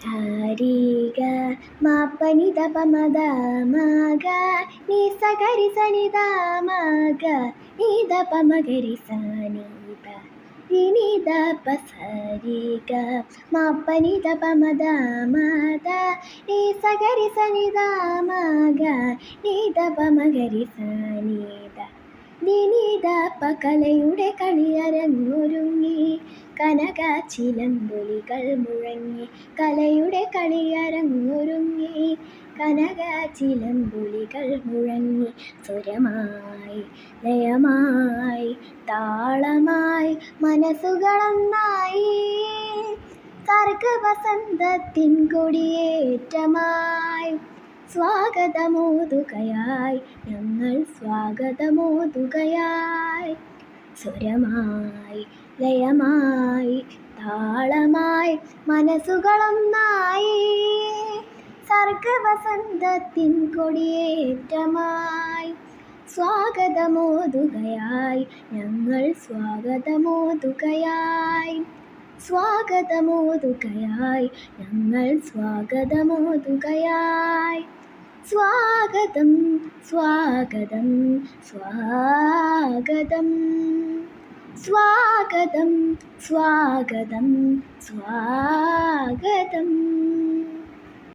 സാരീഗ മാപ്പനി ദപ മദ മഗ നീ സഗരി സനി ദ മഗ നീ ദപ മഗരി സനി ദ നി ദപ സരിഗ മാപ്പനി ദപ മദ മദ നീ സഗരി സനി ദ മഗ നീ ദപ മഗരി സനി ദ ദിനിദപ കലയുടെ കളിയരങ്ങൊരുങ്ങി കനക ചിലമ്പൊലികൾ മുഴങ്ങി കലയുടെ കളിയരങ്ങൊരുങ്ങി കനക ചിലമ്പൊലികൾ മുഴങ്ങി സ്വരമായി ലയമായി താളമായി മനസ്സുകളൊന്നായി സർഗവസന്തത്തിൻ കൊടിയേറ്റമായി സ്വാഗതമോതുകയായി ഞങ്ങൾ സ്വാഗതമോതുകയായി സ്വരമായി ലയമായി താളമായി മനസ്സുകളൊന്നായി സർഗവസന്തത്തിൻ കൊടിയേറ്റമായി സ്വാഗതമോതുകയായി ഞങ്ങൾ സ്വാഗതമോതുകയായി സ്വാഗതമോതുകയായി ഞങ്ങൾ സ്വാഗതമോതുകയായി സ്വാഗതം സ്വാഗതം സ്വാഗതം സ്വാഗതം സ്വാഗതം സ്വാഗതം